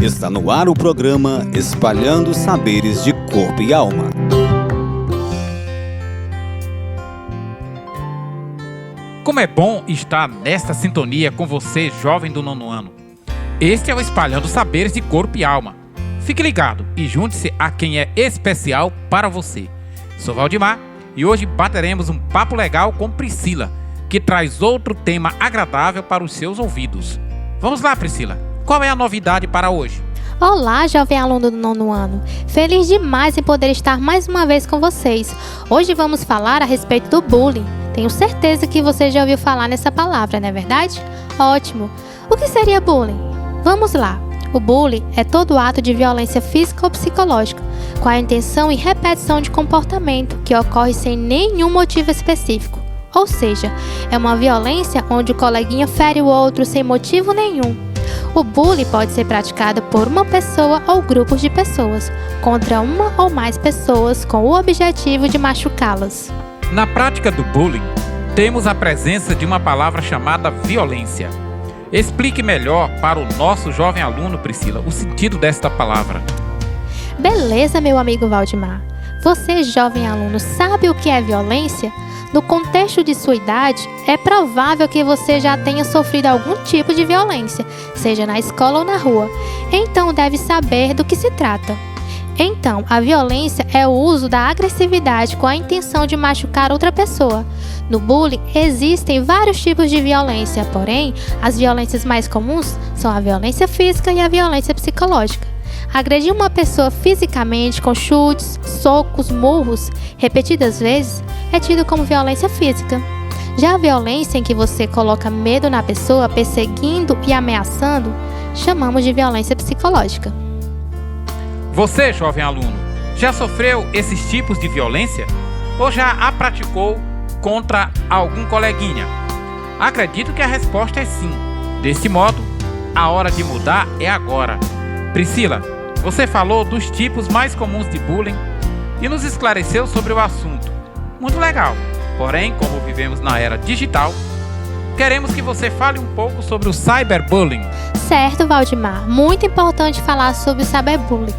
Está no ar o programa Espalhando Saberes de Corpo e Alma. Como é bom estar nesta sintonia com você, jovem do 9º ano. Este é o Espalhando Saberes de Corpo e Alma. Fique ligado e junte-se a quem é especial para você. Sou Valdimar e hoje bateremos um papo legal com Priscila, que traz outro tema agradável para os seus ouvidos. Vamos lá, Priscila. Qual é a novidade para hoje? Olá, jovem aluno do 9º ano. Feliz demais em poder estar mais uma vez com vocês. Hoje vamos falar a respeito do bullying. Tenho certeza que você já ouviu falar nessa palavra, não é verdade? Ótimo! O que seria bullying? Vamos lá! O bullying é todo ato de violência física ou psicológica, com a intenção e repetição de comportamento que ocorre sem nenhum motivo específico. Ou seja, é uma violência onde o coleguinha fere o outro sem motivo nenhum. O bullying pode ser praticado por uma pessoa ou grupos de pessoas, contra uma ou mais pessoas com o objetivo de machucá-las. Na prática do bullying, temos a presença de uma palavra chamada violência. Explique melhor para o nosso jovem aluno, Priscila, o sentido desta palavra. Beleza, meu amigo Valdimar. Você, jovem aluno, sabe o que é violência? No contexto de sua idade, é provável que você já tenha sofrido algum tipo de violência, seja na escola ou na rua. Então deve saber do que se trata. Então, a violência é o uso da agressividade com a intenção de machucar outra pessoa. No bullying, existem vários tipos de violência, porém, as violências mais comuns são a violência física e a violência psicológica. Agredir uma pessoa fisicamente com chutes, socos, murros, repetidas vezes, é tido como violência física. Já a violência em que você coloca medo na pessoa, perseguindo e ameaçando, chamamos de violência psicológica. Você, jovem aluno, já sofreu esses tipos de violência? Ou já a praticou contra algum coleguinha? Acredito que a resposta é sim. Desse modo, a hora de mudar é agora. Priscila, você falou dos tipos mais comuns de bullying e nos esclareceu sobre o assunto. Muito legal. Porém, como vivemos na era digital, queremos que você fale um pouco sobre o cyberbullying. Certo, Valdimar. Muito importante falar sobre o cyberbullying.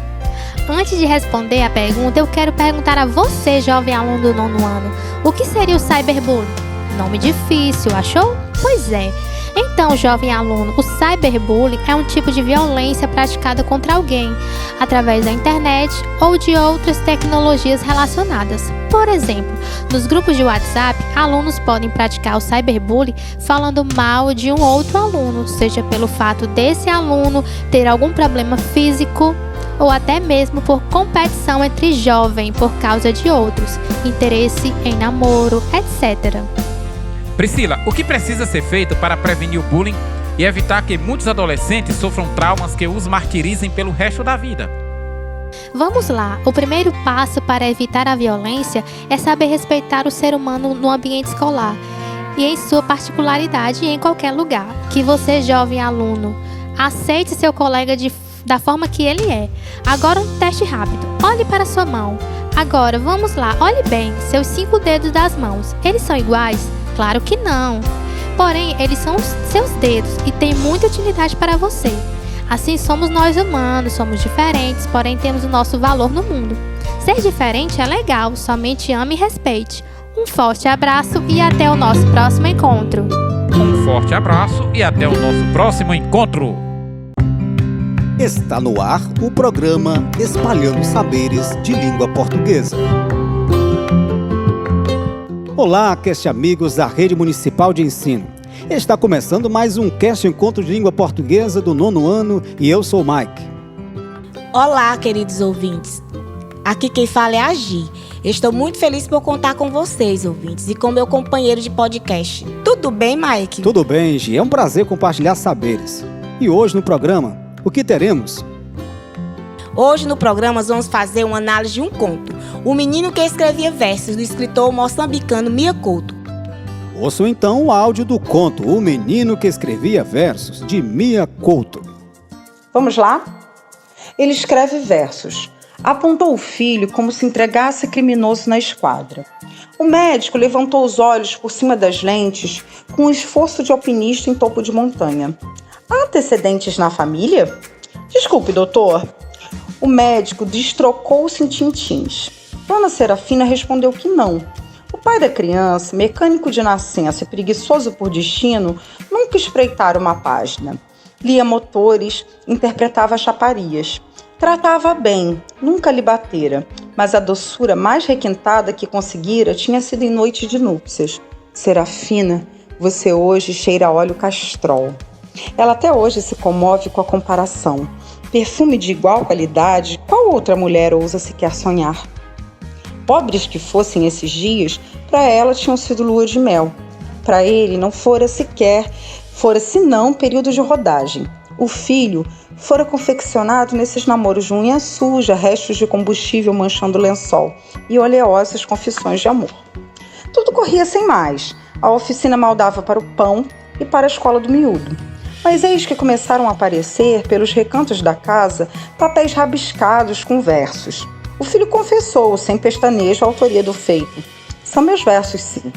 Antes de responder a pergunta, eu quero perguntar a você, jovem aluno do 9º ano, o que seria o cyberbullying? Nome difícil, achou? Pois é. Então, jovem aluno, o cyberbullying é um tipo de violência praticada contra alguém através da internet ou de outras tecnologias relacionadas. Por exemplo, nos grupos de WhatsApp, alunos podem praticar o cyberbullying falando mal de um outro aluno, seja pelo fato desse aluno ter algum problema físico ou até mesmo por competição entre jovens por causa de outros, interesse em namoro, etc. Priscila, o que precisa ser feito para prevenir o bullying e evitar que muitos adolescentes sofram traumas que os martirizem pelo resto da vida? Vamos lá, o primeiro passo para evitar a violência é saber respeitar o ser humano no ambiente escolar e em sua particularidade e em qualquer lugar. Que você, jovem aluno, aceite seu colega da forma que ele é. Agora um teste rápido, olhe para sua mão. Agora, vamos lá, olhe bem, seus 5 dedos das mãos, eles são iguais? Claro que não. Porém, eles são os seus dedos e têm muita utilidade para você. Assim somos nós humanos, somos diferentes, porém temos o nosso valor no mundo. Ser diferente é legal, somente ame e respeite. Um forte abraço e até o nosso próximo encontro. Um forte abraço e até o nosso próximo encontro. Está no ar o programa Espalhando Saberes de Língua Portuguesa. Olá, cast amigos da Rede Municipal de Ensino. Está começando mais um cast Encontro de Língua Portuguesa do 9º ano e eu sou o Mike. Olá, queridos ouvintes. Aqui quem fala é a Gi. Estou muito feliz por contar com vocês, ouvintes, e com meu companheiro de podcast. Tudo bem, Mike? Tudo bem, Gi. É um prazer compartilhar saberes. E hoje no programa, o que teremos? Hoje no programa vamos fazer uma análise de um conto, O Menino que Escrevia Versos, do escritor moçambicano Mia Couto. Ouçam então o áudio do conto O Menino que Escrevia Versos, de Mia Couto. Vamos lá? Ele escreve versos. Apontou o filho como se entregasse criminoso na esquadra. O médico levantou os olhos por cima das lentes com um esforço de alpinista em topo de montanha. Há antecedentes na família? Desculpe, doutor. O médico destrocou-se em tintins. Dona Serafina respondeu que não. O pai da criança, mecânico de nascença e preguiçoso por destino, nunca espreitara uma página. Lia motores, interpretava chaparias. Tratava bem, nunca lhe batera, mas a doçura mais requintada que conseguira tinha sido em noite de núpcias. Serafina, você hoje cheira a óleo castrol. Ela até hoje se comove com a comparação. Perfume de igual qualidade, qual outra mulher ousa sequer sonhar? Pobres que fossem esses dias, para ela tinham sido lua de mel. Para ele não fora senão período de rodagem. O filho fora confeccionado nesses namoros de unha suja, restos de combustível manchando o lençol e oleosas confissões de amor. Tudo corria sem mais. A oficina mal dava para o pão e para a escola do miúdo. Mas eis que começaram a aparecer, pelos recantos da casa, papéis rabiscados com versos. O filho confessou, sem pestanejo, a autoria do feito. São meus versos, sim.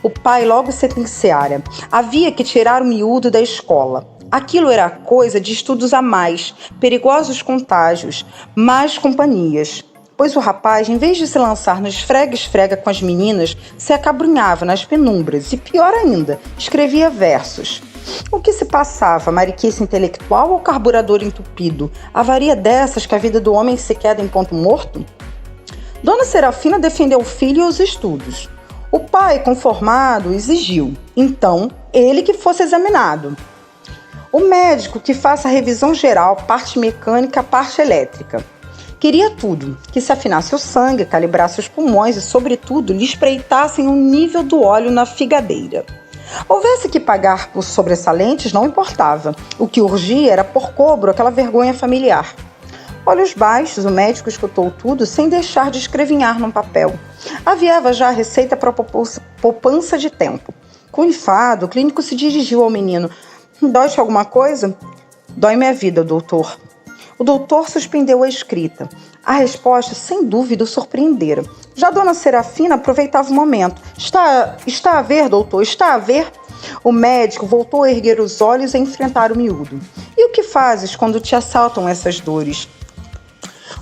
O pai logo sentenciara. Havia que tirar o miúdo da escola. Aquilo era coisa de estudos a mais, perigosos contágios, más companhias. Pois o rapaz, em vez de se lançar no esfrega-esfrega com as meninas, se acabrunhava nas penumbras e, pior ainda, escrevia versos. O que se passava? Mariquice intelectual ou carburador entupido? Avaria dessas que a vida do homem se queda em ponto morto? Dona Serafina defendeu o filho e os estudos. O pai, conformado, exigiu, então, ele que fosse examinado. O médico que faça a revisão geral, parte mecânica, parte elétrica. Queria tudo, que se afinasse o sangue, calibrasse os pulmões e, sobretudo, lhe espreitassem o nível do óleo na figadeira. Houvesse que pagar por sobressalentes, não importava. O que urgia era por cobro aquela vergonha familiar. Olhos baixos, o médico escutou tudo sem deixar de escrevinhar num papel. Aviava já a receita para poupança de tempo. Com enfado, o clínico se dirigiu ao menino. Dói-te alguma coisa? Dói-me a vida, doutor. O doutor suspendeu a escrita. A resposta, sem dúvida, o surpreendera. Já Dona Serafina aproveitava o momento. Está a ver, doutor? Está a ver? O médico voltou a erguer os olhos e a enfrentar o miúdo. E o que fazes quando te assaltam essas dores?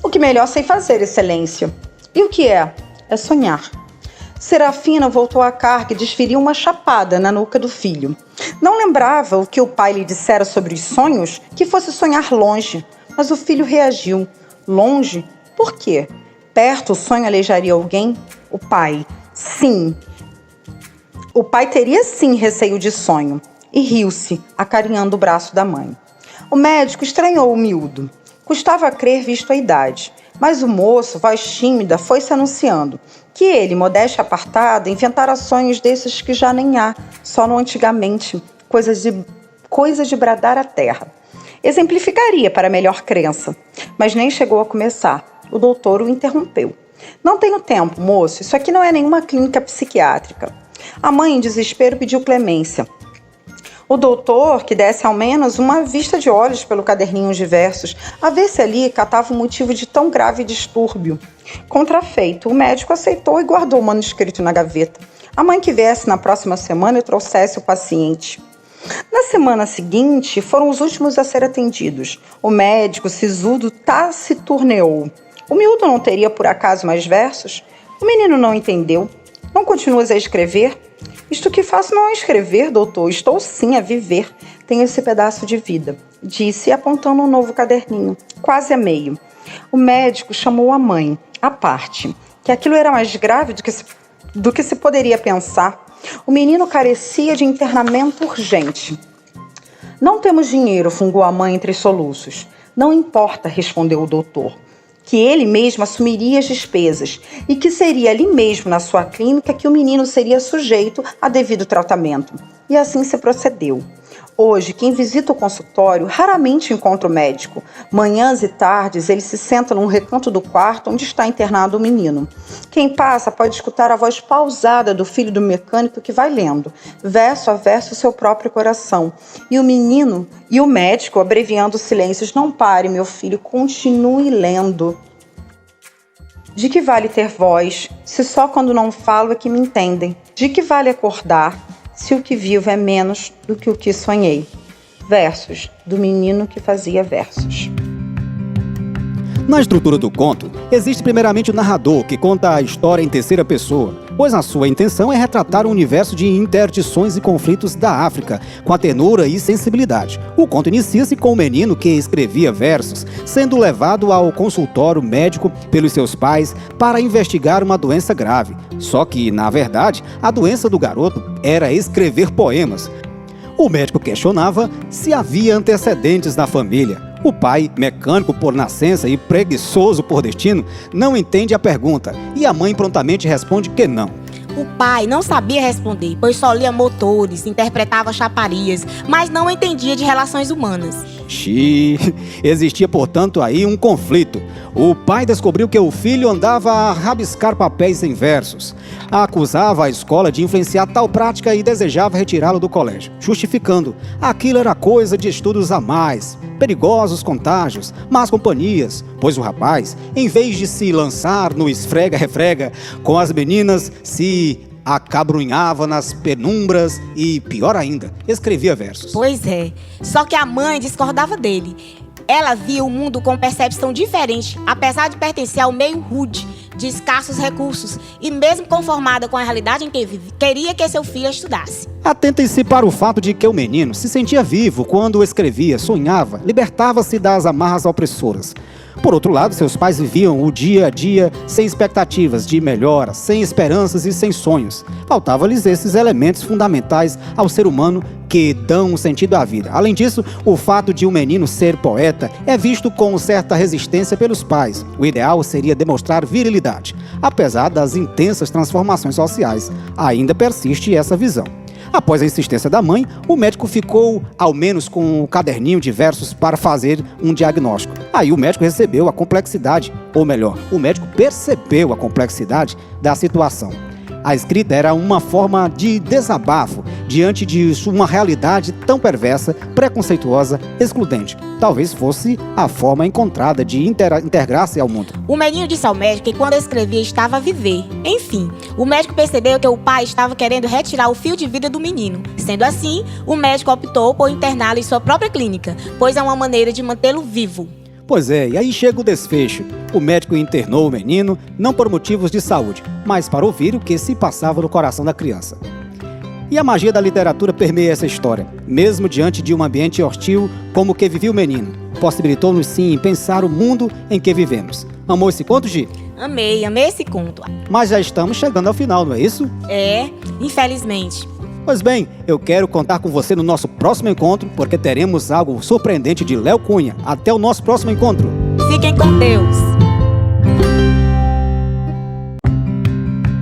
O que melhor sei fazer, excelência. E o que é? É sonhar. Serafina voltou à carga e desferiu uma chapada na nuca do filho. Não lembrava o que o pai lhe dissera sobre os sonhos, que fosse sonhar longe. Mas o filho reagiu. Longe? Por quê? Perto o sonho aleijaria alguém? O pai. Sim. O pai teria sim receio de sonho. E riu-se, acarinhando o braço da mãe. O médico estranhou o miúdo. Custava a crer visto a idade. Mas o moço, voz tímida, foi-se anunciando que ele, modéstia apartada, inventara sonhos desses que já nem há, só no antigamente, coisas de bradar a terra. Exemplificaria para melhor crença, mas nem chegou a começar. O doutor o interrompeu. Não tenho tempo, moço, isso aqui não é nenhuma clínica psiquiátrica. A mãe, em desespero, pediu clemência. O doutor, que desse ao menos uma vista de olhos pelo caderninho de versos, a ver se ali catava o motivo de tão grave distúrbio. Contrafeito, o médico aceitou e guardou o manuscrito na gaveta. A mãe que viesse na próxima semana e trouxesse o paciente. Na semana seguinte, foram os últimos a ser atendidos. O médico, sisudo, taciturneou. O miúdo não teria, por acaso, mais versos? O menino não entendeu. Não continuas a escrever? Isto que faço não é escrever, doutor. Estou sim a viver. Tenho esse pedaço de vida, disse, apontando um novo caderninho, quase a meio. O médico chamou a mãe, à parte, que aquilo era mais grave do que se poderia pensar. O menino carecia de internamento urgente. Não temos dinheiro, fungou a mãe entre soluços. Não importa, respondeu o doutor, que ele mesmo assumiria as despesas e que seria ali mesmo na sua clínica que o menino seria sujeito a devido tratamento. E assim se procedeu. Hoje, quem visita o consultório raramente encontra o médico. Manhãs e tardes, ele se senta num recanto do quarto onde está internado o menino. Quem passa pode escutar a voz pausada do filho do mecânico que vai lendo, verso a verso, o seu próprio coração. E o menino e o médico, abreviando os silêncios, não pare, meu filho, continue lendo. De que vale ter voz, se só quando não falo é que me entendem? De que vale acordar, se o que vivo é menos do que o que sonhei? Versos do menino que fazia versos. Na estrutura do conto, existe primeiramente o narrador, que conta a história em terceira pessoa, pois a sua intenção é retratar um universo de interdições e conflitos da África, com a ternura e sensibilidade. O conto inicia-se com o menino que escrevia versos, sendo levado ao consultório médico pelos seus pais para investigar uma doença grave. Só que, na verdade, a doença do garoto era escrever poemas. O médico questionava se havia antecedentes na família. O pai, mecânico por nascença e preguiçoso por destino, não entende a pergunta e a mãe prontamente responde que não. O pai não sabia responder, pois só lia motores, interpretava chaparias, mas não entendia de relações humanas. Existia, portanto, aí um conflito. O pai descobriu que o filho andava a rabiscar papéis em versos. Acusava a escola de influenciar tal prática e desejava retirá-lo do colégio, justificando: aquilo era coisa de estudos a mais, perigosos contágios, más companhias, pois o rapaz, em vez de se lançar no esfrega-refrega com as meninas, se acabrunhava nas penumbras e, pior ainda, escrevia versos. Pois é, só que a mãe discordava dele. Ela via o mundo com percepção diferente, apesar de pertencer ao meio rude, de escassos recursos, e mesmo conformada com a realidade em que vive, queria que seu filho estudasse. Atentem-se para o fato de que o menino se sentia vivo quando escrevia, sonhava, libertava-se das amarras opressoras. Por outro lado, seus pais viviam o dia a dia sem expectativas de melhora, sem esperanças e sem sonhos. Faltavam-lhes esses elementos fundamentais ao ser humano que dão um sentido à vida. Além disso, o fato de um menino ser poeta é visto com certa resistência pelos pais. O ideal seria demonstrar virilidade. Apesar das intensas transformações sociais, ainda persiste essa visão. Após a insistência da mãe, o médico ficou, ao menos, com um caderninho de versos para fazer um diagnóstico. Aí o médico recebeu a complexidade, ou melhor, o médico percebeu a complexidade da situação. A escrita era uma forma de desabafo diante de uma realidade tão perversa, preconceituosa, excludente. Talvez fosse a forma encontrada de integrar-se ao mundo. O menino disse ao médico que quando escrevia estava a viver. Enfim, o médico percebeu que o pai estava querendo retirar o fio de vida do menino. Sendo assim, o médico optou por interná-lo em sua própria clínica, pois é uma maneira de mantê-lo vivo. Pois é, e aí chega o desfecho. O médico internou o menino, não por motivos de saúde, mas para ouvir o que se passava no coração da criança. E a magia da literatura permeia essa história, mesmo diante de um ambiente hostil como o que vivia o menino. Possibilitou-nos sim pensar o mundo em que vivemos. Amou esse conto, Gi? Amei esse conto. Mas já estamos chegando ao final, não é isso? É, infelizmente. Pois bem, eu quero contar com você no nosso próximo encontro, porque teremos algo surpreendente de Léo Cunha. Até o nosso próximo encontro. Fiquem com Deus.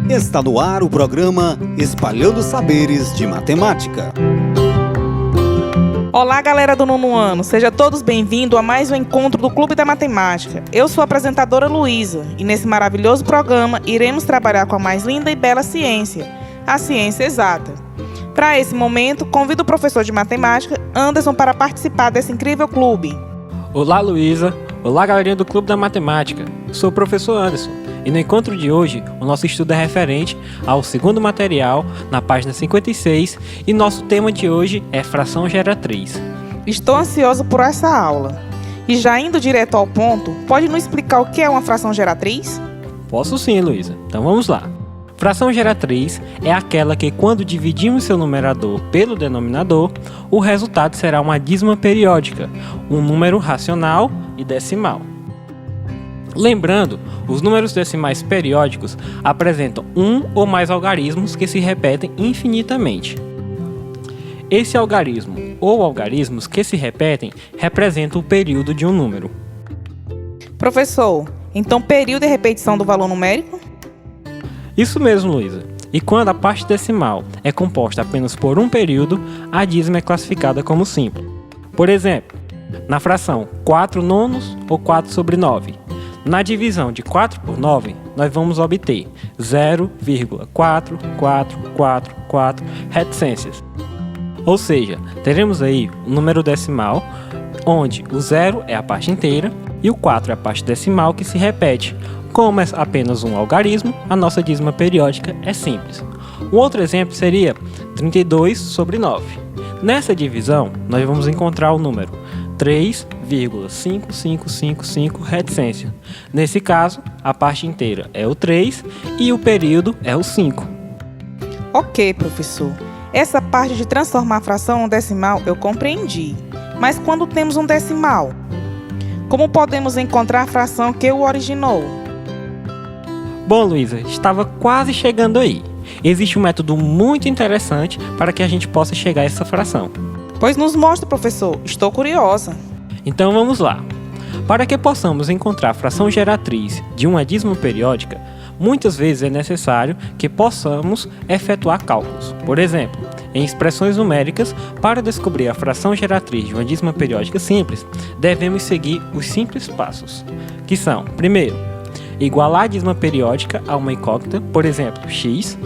Está no ar o programa Espalhando Saberes de Matemática. Olá, galera do nono ano. Sejam todos bem-vindos a mais um encontro do Clube da Matemática. Eu sou a apresentadora Luísa e nesse maravilhoso programa iremos trabalhar com a mais linda e bela ciência, a ciência exata. Para esse momento, convido o professor de matemática, Anderson, para participar desse incrível clube. Olá, Luísa. Olá, galerinha do Clube da Matemática. Sou o professor Anderson e no encontro de hoje, o nosso estudo é referente ao segundo material, na página 56, e nosso tema de hoje é fração geratriz. Estou ansioso por essa aula. E já indo direto ao ponto, pode nos explicar o que é uma fração geratriz? Posso sim, Luísa. Então vamos lá. Fração geratriz é aquela que, quando dividimos seu numerador pelo denominador, o resultado será uma dízima periódica, um número racional e decimal. Lembrando, os números decimais periódicos apresentam um ou mais algarismos que se repetem infinitamente. Esse algarismo ou algarismos que se repetem representam o período de um número. Professor, então período é repetição do valor numérico? Isso mesmo, Luísa. E quando a parte decimal é composta apenas por um período, a dízima é classificada como simples. Por exemplo, na fração 4 nonos ou 4 sobre 9. Na divisão de 4 por 9, nós vamos obter 0,4444 reticências. Ou seja, teremos aí um número decimal, onde o 0 é a parte inteira e o 4 é a parte decimal que se repete. Como é apenas um algarismo, a nossa dízima periódica é simples. Um outro exemplo seria 32 sobre 9. Nessa divisão, nós vamos encontrar o número 3,5555 reticências. Nesse caso, a parte inteira é o 3 e o período é o 5. Ok, professor. Essa parte de transformar a fração em um decimal eu compreendi. Mas quando temos um decimal, como podemos encontrar a fração que o originou? Bom, Luísa, estava quase chegando aí. Existe um método muito interessante para que a gente possa chegar a essa fração. Pois nos mostre, professor. Estou curiosa. Então vamos lá. Para que possamos encontrar a fração geratriz de uma dízima periódica, muitas vezes é necessário que possamos efetuar cálculos. Por exemplo, em expressões numéricas, para descobrir a fração geratriz de uma dízima periódica simples, devemos seguir os simples passos, que são: primeiro, igualar a dízima periódica a uma incógnita, por exemplo, x,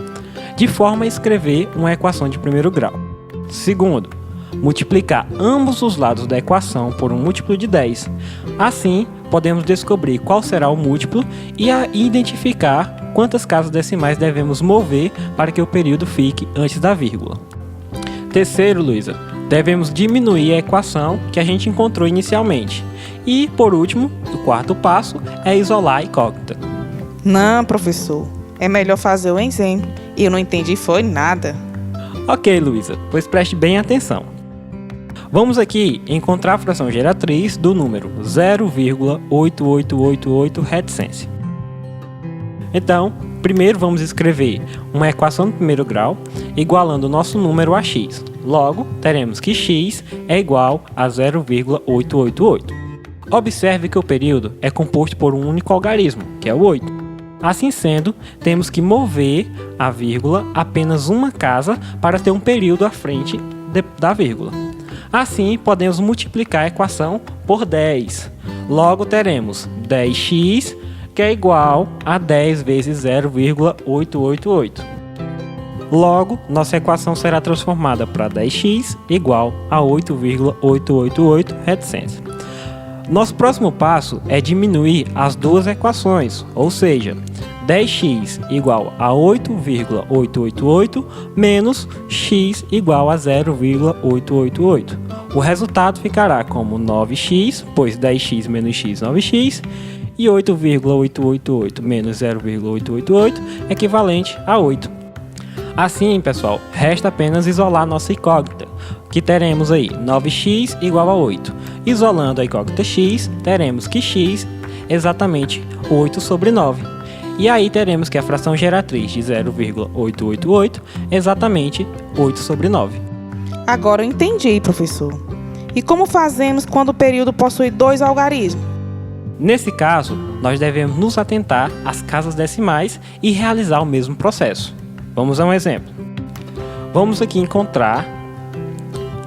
de forma a escrever uma equação de primeiro grau. Segundo, multiplicar ambos os lados da equação por um múltiplo de 10. Assim, podemos descobrir qual será o múltiplo e identificar quantas casas decimais devemos mover para que o período fique antes da vírgula. Terceiro, Luísa, devemos diminuir a equação que a gente encontrou inicialmente. E, por último, o quarto passo é isolar a incógnita. Não, professor. É melhor fazer o exemplo. Eu não entendi foi nada. Ok, Luísa, pois preste bem atenção. Vamos aqui encontrar a fração geratriz do número 0,8888 reticência. Então, primeiro vamos escrever uma equação de primeiro grau igualando o nosso número a x. Logo, teremos que x é igual a 0,888. Observe que o período é composto por um único algarismo, que é o 8. Assim sendo, temos que mover a vírgula apenas uma casa para ter um período à frente da vírgula. Assim, podemos multiplicar a equação por 10. Logo, teremos 10x, que é igual a 10 vezes 0,888. Logo, nossa equação será transformada para 10x igual a 8,888 reticência. Nosso próximo passo é diminuir as duas equações, ou seja, 10x igual a 8,888 menos x igual a 0,888. O resultado ficará como 9x, pois 10x menos x, 9x, e 8,888 menos 0,888 é equivalente a 8. Assim, pessoal, resta apenas isolar nossa incógnita, que teremos aí 9x igual a 8. Isolando a incógnita x, teremos que x é exatamente 8 sobre 9. E aí teremos que a fração geratriz de 0,888 é exatamente 8 sobre 9. Agora eu entendi, professor. E como fazemos quando o período possui dois algarismos? Nesse caso, nós devemos nos atentar às casas decimais e realizar o mesmo processo. Vamos a um exemplo. Vamos aqui encontrar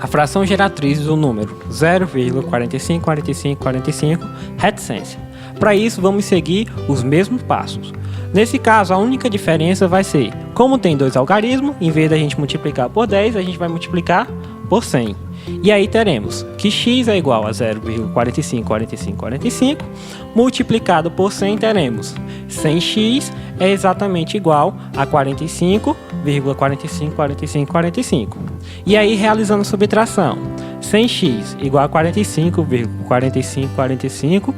a fração geratriz do número 0,454545 reticência. Para isso, vamos seguir os mesmos passos. Nesse caso, a única diferença vai ser, como tem dois algarismos, em vez da gente multiplicar por 10, a gente vai multiplicar por 100. E aí teremos que x é igual a 0,454545, multiplicado por 100 teremos 100x é exatamente igual a 45,454545. E aí, realizando a subtração, 100x igual a 45,4545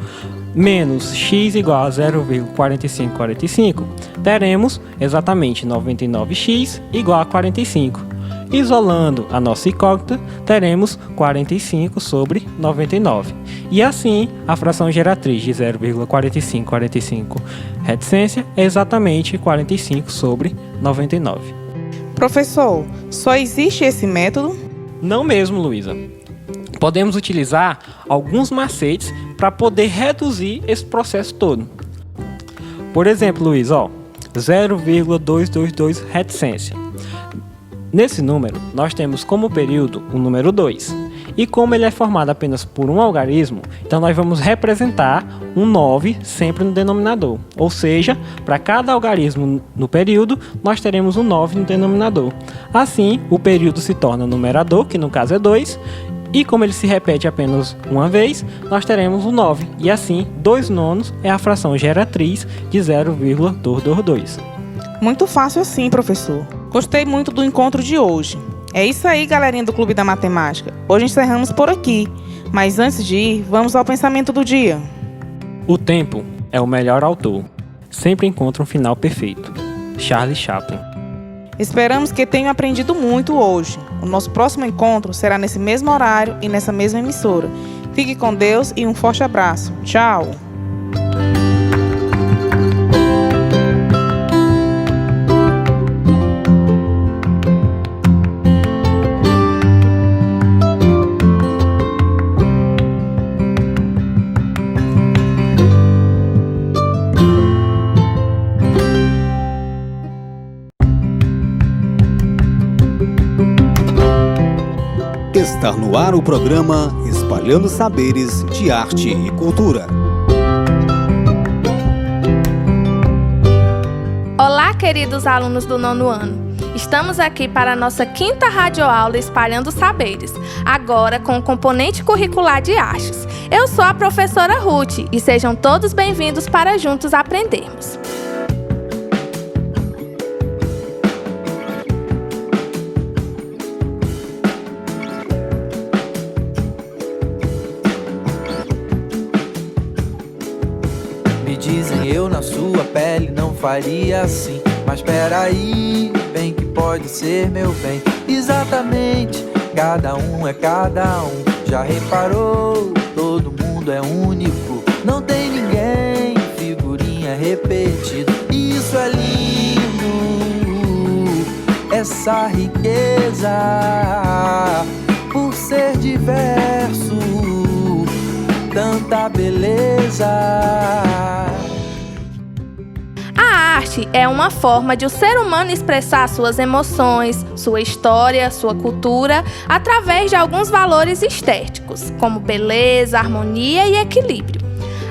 menos x igual a 0,4545, teremos exatamente 99x igual a 45. Isolando a nossa incógnita, teremos 45 sobre 99. E assim, a fração geratriz de 0,4545 reticência é exatamente 45 sobre 99. Professor, só existe esse método? Não mesmo, Luísa. Podemos utilizar alguns macetes para poder reduzir esse processo todo. Por exemplo, Luísa, 0,222 reticência. Nesse número, nós temos como período o número 2. E como ele é formado apenas por um algarismo, então nós vamos representar um 9 sempre no denominador. Ou seja, para cada algarismo no período, nós teremos um 9 no denominador. Assim, o período se torna numerador, que no caso é 2, e como ele se repete apenas uma vez, nós teremos o 9. E assim, 2 nonos é a fração geratriz de 0,222. Muito fácil assim, professor. Gostei muito do encontro de hoje. É isso aí, galerinha do Clube da Matemática. Hoje encerramos por aqui. Mas antes de ir, vamos ao pensamento do dia. O tempo é o melhor autor. Sempre encontra um final perfeito. Charlie Chaplin. Esperamos que tenham aprendido muito hoje. O nosso próximo encontro será nesse mesmo horário e nessa mesma emissora. Fique com Deus e um forte abraço. Tchau! Está no ar o programa Espalhando Saberes de Arte e Cultura. Olá, queridos alunos do 9º ano. Estamos aqui para a nossa 5ª radioaula Espalhando Saberes, agora com o componente curricular de artes. Eu sou a professora Ruth e sejam todos bem-vindos para juntos aprendermos. Dizem eu na sua pele não faria assim. Mas peraí, bem que pode ser meu bem. Exatamente, cada um é cada um. Já reparou, todo mundo é único. Não tem ninguém, figurinha repetida. Isso é lindo, essa riqueza. Por ser diverso, tanta beleza. A arte é uma forma de o ser humano expressar suas emoções, sua história, sua cultura, através de alguns valores estéticos, como beleza, harmonia e equilíbrio.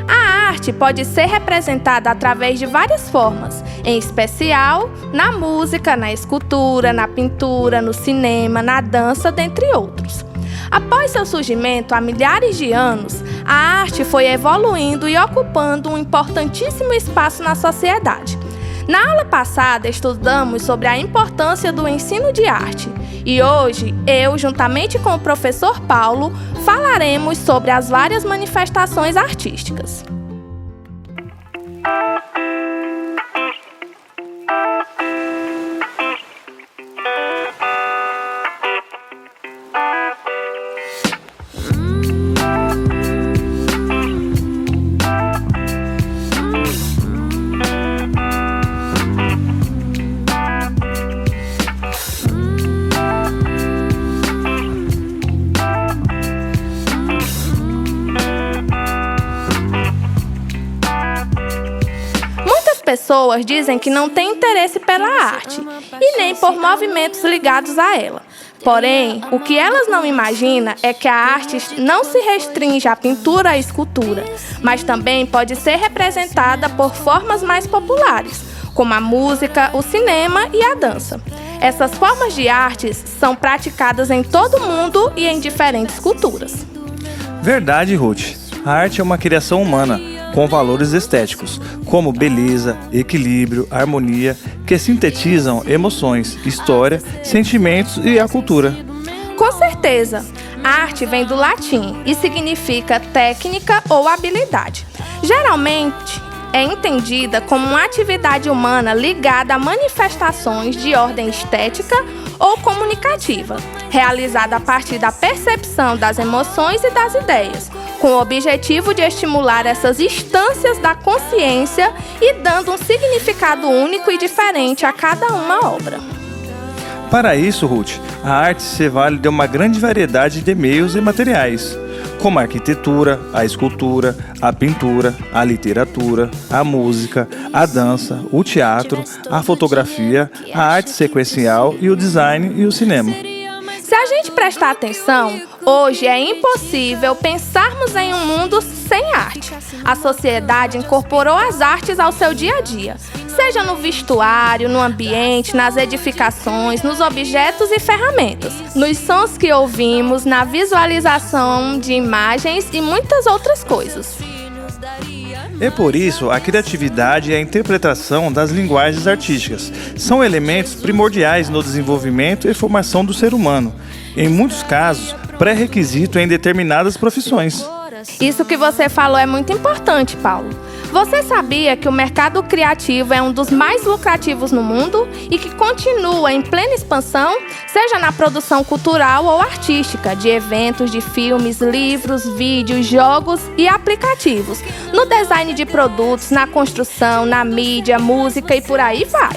A arte pode ser representada através de várias formas, em especial na música, na escultura, na pintura, no cinema, na dança, dentre outros. Após seu surgimento, há milhares de anos, a arte foi evoluindo e ocupando um importantíssimo espaço na sociedade. Na aula passada, estudamos sobre a importância do ensino de arte. E hoje, eu, juntamente com o professor Paulo, falaremos sobre as várias manifestações artísticas. Pessoas dizem que não têm interesse pela arte e nem por movimentos ligados a ela. Porém, o que elas não imaginam é que a arte não se restringe à pintura e à escultura, mas também pode ser representada por formas mais populares, como a música, o cinema e a dança. Essas formas de artes são praticadas em todo o mundo e em diferentes culturas. Verdade, Ruth. A arte é uma criação humana, com valores estéticos, como beleza, equilíbrio, harmonia, que sintetizam emoções, história, sentimentos e a cultura. Com certeza. Arte vem do latim e significa técnica ou habilidade. Geralmente, é entendida como uma atividade humana ligada a manifestações de ordem estética ou comunicativa, realizada a partir da percepção das emoções e das ideias, com o objetivo de estimular essas instâncias da consciência e dando um significado único e diferente a cada uma obra. Para isso, Ruth, a arte se vale de uma grande variedade de meios e materiais, como a arquitetura, a escultura, a pintura, a literatura, a música, a dança, o teatro, a fotografia, a arte sequencial e o design e o cinema. Se a gente prestar atenção, hoje é impossível pensarmos em um mundo sem arte. A sociedade incorporou as artes ao seu dia a dia, seja no vestuário, no ambiente, nas edificações, nos objetos e ferramentas, nos sons que ouvimos, na visualização de imagens e muitas outras coisas. É por isso a criatividade e a interpretação das linguagens artísticas são elementos primordiais no desenvolvimento e formação do ser humano. Em muitos casos, pré-requisito em determinadas profissões. Isso que você falou é muito importante, Paulo. Você sabia que o mercado criativo é um dos mais lucrativos no mundo e que continua em plena expansão, seja na produção cultural ou artística, de eventos, de filmes, livros, vídeos, jogos e aplicativos, no design de produtos, na construção, na mídia, música e por aí vai.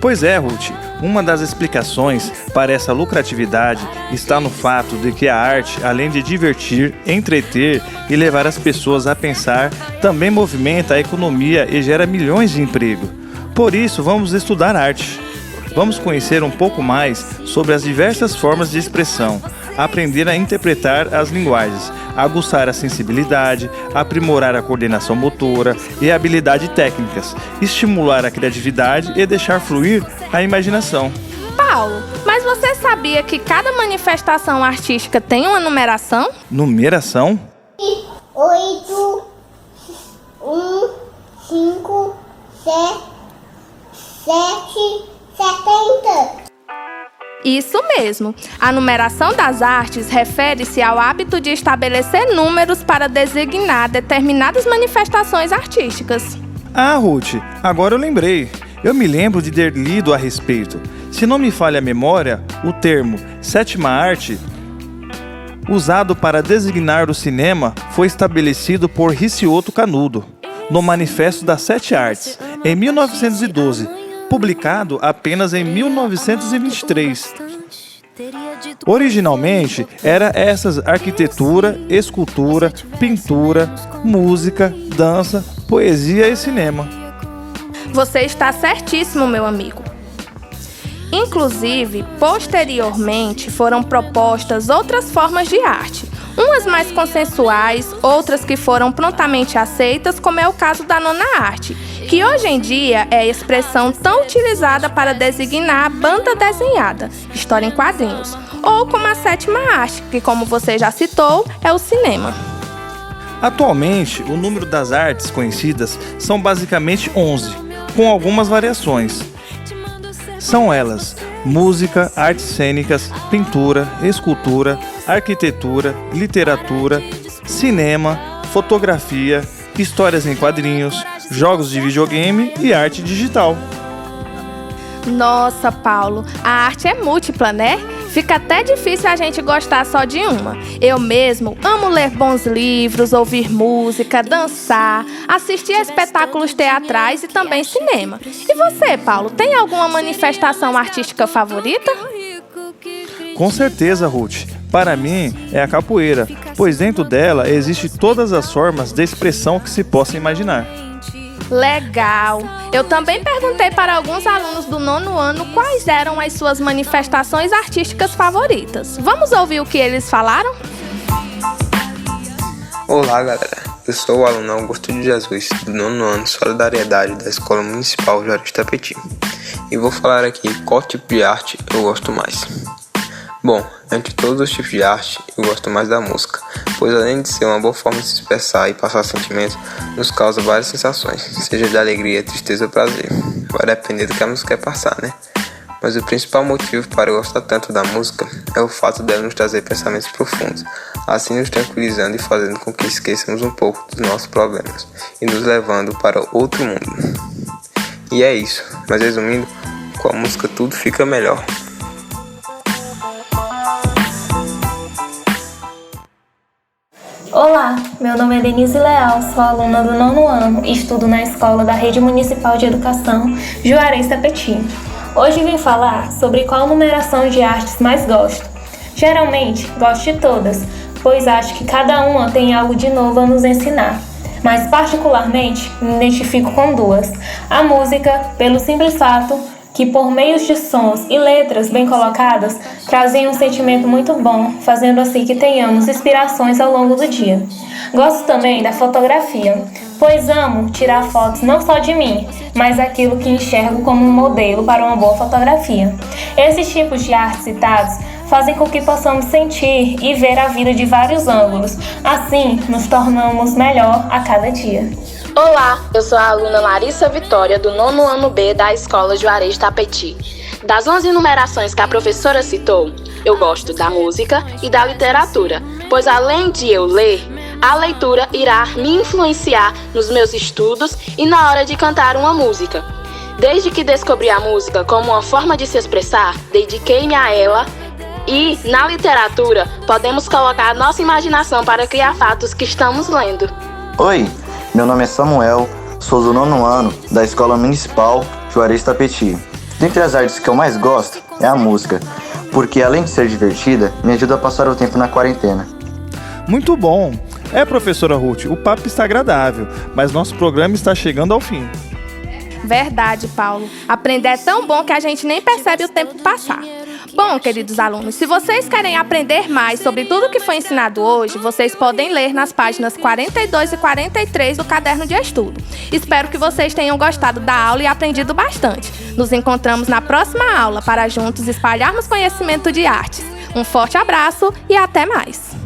Pois é, Ruth. Uma das explicações para essa lucratividade está no fato de que a arte, além de divertir, entreter e levar as pessoas a pensar, também movimenta a economia e gera milhões de empregos. Por isso, vamos estudar arte. Vamos conhecer um pouco mais sobre as diversas formas de expressão, aprender a interpretar as linguagens, aguçar a sensibilidade, aprimorar a coordenação motora e habilidades técnicas, estimular a criatividade e deixar fluir a imaginação. Paulo, mas você sabia que cada manifestação artística tem uma numeração? Numeração? 8, 1, 5, 7, 70. Isso mesmo. A numeração das artes refere-se ao hábito de estabelecer números para designar determinadas manifestações artísticas. Ah, Ruth, agora eu lembrei. Eu me lembro de ter lido a respeito. Se não me falha a memória, o termo sétima arte, usado para designar o cinema, foi estabelecido por Ricciotto Canudo, no Manifesto das Sete Artes, em 1912. Publicado apenas em 1923. Originalmente, era essas arquitetura, escultura, pintura, música, dança, poesia e cinema. Você está certíssimo, meu amigo. Inclusive, posteriormente, foram propostas outras formas de arte. Umas mais consensuais, outras que foram prontamente aceitas, como é o caso da nona arte, que hoje em dia é a expressão tão utilizada para designar a banda desenhada, história em quadrinhos, ou como a sétima arte, que, como você já citou, é o cinema. Atualmente, o número das artes conhecidas são basicamente 11, com algumas variações. São elas: música, artes cênicas, pintura, escultura, arquitetura, literatura, cinema, fotografia, histórias em quadrinhos, jogos de videogame e arte digital. Nossa, Paulo, a arte é múltipla, né? Fica até difícil a gente gostar só de uma. Eu mesmo amo ler bons livros, ouvir música, dançar, assistir a espetáculos teatrais e também cinema. E você, Paulo, tem alguma manifestação artística favorita? Com certeza, Ruth. Para mim, é a capoeira, pois dentro dela existem todas as formas de expressão que se possa imaginar. Legal! Eu também perguntei para alguns alunos do nono ano quais eram as suas manifestações artísticas favoritas. Vamos ouvir o que eles falaram? Olá, galera. Eu sou o aluno Augusto de Jesus, do nono ano Solidariedade da Escola Municipal Juarez de Itapetí. E vou falar aqui qual tipo de arte eu gosto mais. Bom, entre todos os tipos de arte, eu gosto mais da música, pois além de ser uma boa forma de se expressar e passar sentimentos, nos causa várias sensações, seja de alegria, tristeza ou prazer. Vai depender do que a música quer passar, né? Mas o principal motivo para eu gostar tanto da música é o fato dela nos trazer pensamentos profundos, assim nos tranquilizando e fazendo com que esqueçamos um pouco dos nossos problemas e nos levando para outro mundo. E é isso, mas resumindo, com a música tudo fica melhor. Olá, meu nome é Denise Leal, sou aluna do nono ano e estudo na escola da Rede Municipal de Educação Juarez Itapetí. Hoje vim falar sobre qual numeração de artes mais gosto. Geralmente, gosto de todas, pois acho que cada uma tem algo de novo a nos ensinar. Mas particularmente, me identifico com duas. A música, pelo simples fato que por meios de sons e letras bem colocadas, trazem um sentimento muito bom, fazendo assim que tenhamos inspirações ao longo do dia. Gosto também da fotografia, pois amo tirar fotos não só de mim, mas aquilo que enxergo como um modelo para uma boa fotografia. Esses tipos de artes citados fazem com que possamos sentir e ver a vida de vários ângulos, assim nos tornamos melhor a cada dia. Olá, eu sou a aluna Larissa Vitória, do nono ano B da Escola Juarez de Itapetí. Das 11 numerações que a professora citou, Eu gosto da música e da literatura, pois além de eu ler, a leitura irá me influenciar nos meus estudos e na hora de cantar uma música. Desde que descobri a música como uma forma de se expressar, dediquei-me a ela. E, na literatura, podemos colocar a nossa imaginação para criar fatos que estamos lendo. Oi, meu nome é Samuel, sou do 9º ano da Escola Municipal Juarez Tapeti. Dentre as artes que eu mais gosto é a música, porque além de ser divertida, me ajuda a passar o tempo na quarentena. Muito bom! Professora Ruth, o papo está agradável, mas nosso programa está chegando ao fim. Verdade, Paulo. Aprender é tão bom que a gente nem percebe o tempo passar. Bom, queridos alunos, se vocês querem aprender mais sobre tudo que foi ensinado hoje, vocês podem ler nas páginas 42 e 43 do caderno de estudo. Espero que vocês tenham gostado da aula e aprendido bastante. Nos encontramos na próxima aula para juntos espalharmos conhecimento de artes. Um forte abraço e até mais!